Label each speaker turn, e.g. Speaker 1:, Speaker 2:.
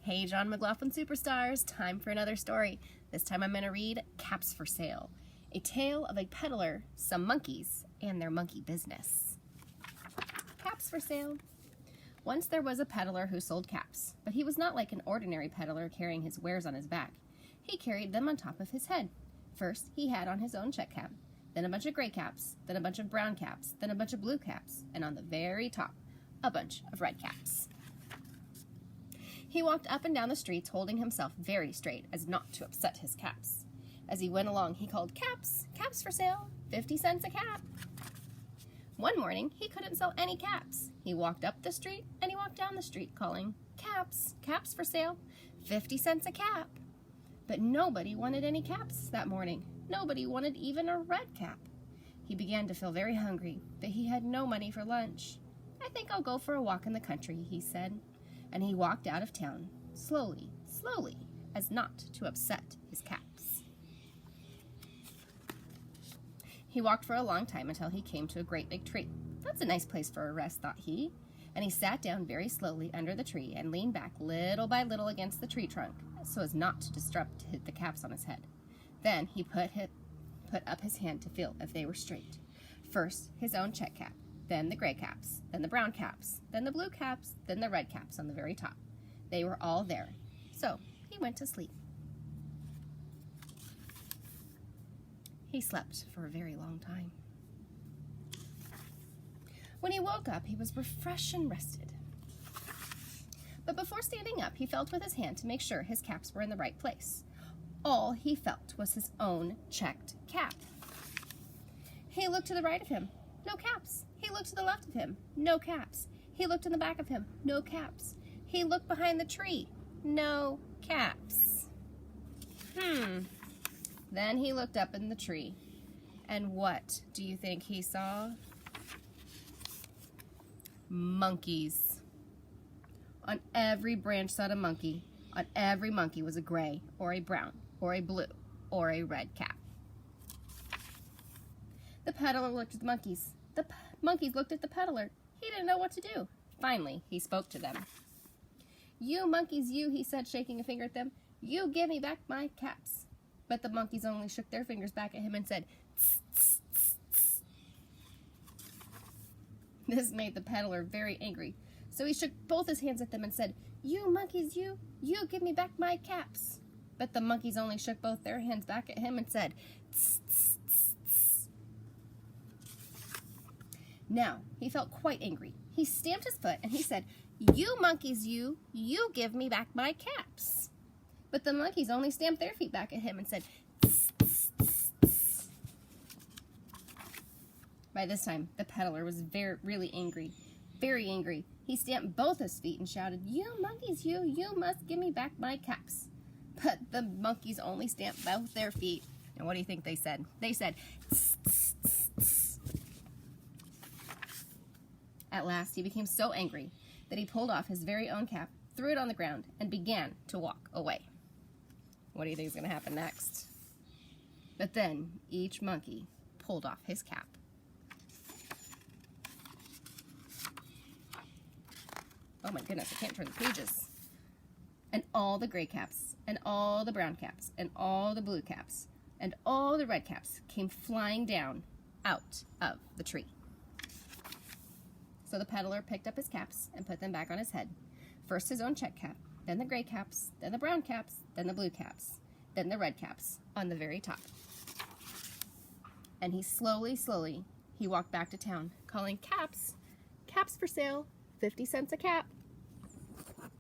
Speaker 1: Hey, John McLaughlin Superstars, time for another story. This time I'm going to read Caps for Sale, a tale of a peddler, some monkeys, and their monkey business. Caps for sale. Once there was a peddler who sold caps, but he was not like an ordinary peddler carrying his wares on his back. He carried them on top of his head. First, he had on his own check cap, then a bunch of gray caps, then a bunch of brown caps, then a bunch of blue caps, and on the very top, a bunch of red caps. He walked up and down the streets holding himself very straight as not to upset his caps. As he went along, he called, "Caps! Caps for sale! 50 cents a cap!" One morning, he couldn't sell any caps. He walked up the street and he walked down the street calling, "Caps! Caps for sale! 50 cents a cap!" But nobody wanted any caps that morning. Nobody wanted even a red cap. He began to feel very hungry, but he had no money for lunch. "I think I'll go for a walk in the country," he said. And he walked out of town, slowly, slowly, as not to upset his caps. He walked for a long time until he came to a great big tree. "That's a nice place for a rest," thought he, and he sat down very slowly under the tree and leaned back little by little against the tree trunk so as not to disrupt the caps on his head. Then he put up his hand to feel if they were straight. First, his own check cap. Then the gray caps, then the brown caps, then the blue caps, then the red caps on the very top. They were all there, so he went to sleep. He slept for a very long time. When he woke up, he was refreshed and rested. But before standing up, he felt with his hand to make sure his caps were in the right place. All he felt was his own checked cap. He looked to the right of him. No caps. He looked to the left of him. No caps. He looked in the back of him. No caps. He looked behind the tree. No caps. Then he looked up in the tree. And what do you think he saw? Monkeys. On every branch sat a monkey. On every monkey was a gray, or a brown, or a blue, or a red cap. The peddler looked at the monkeys. The monkeys looked at the peddler. He didn't know what to do. Finally, he spoke to them. "You monkeys, you," he said, shaking a finger at them. "You give me back my caps." But the monkeys only shook their fingers back at him and said, "Tss, tss, tss, tss." This made the peddler very angry. So he shook both his hands at them and said, "You monkeys, you give me back my caps." But the monkeys only shook both their hands back at him and said, "Tss, tss, tss, tss." Now, he felt quite angry. He stamped his foot and he said, "You monkeys, you give me back my caps." But the monkeys only stamped their feet back at him and said, "Tss, tss, tss, tss." By this time, the peddler was really angry, very angry. He stamped both his feet and shouted, "You monkeys, you must give me back my caps." But the monkeys only stamped both their feet. And what do you think they said? They said, "Tss, tss, tss, tss." At last, he became so angry that he pulled off his very own cap, threw it on the ground, and began to walk away. What do you think is going to happen next? But then each monkey pulled off his cap. Oh my goodness, I can't turn the pages. And all the gray caps, and all the brown caps, and all the blue caps, and all the red caps came flying down out of the tree. So the peddler picked up his caps and put them back on his head. First his own check cap, then the gray caps, then the brown caps, then the blue caps, then the red caps on the very top. And he slowly, he walked back to town, calling, "Caps! Caps for sale! 50 cents a cap!"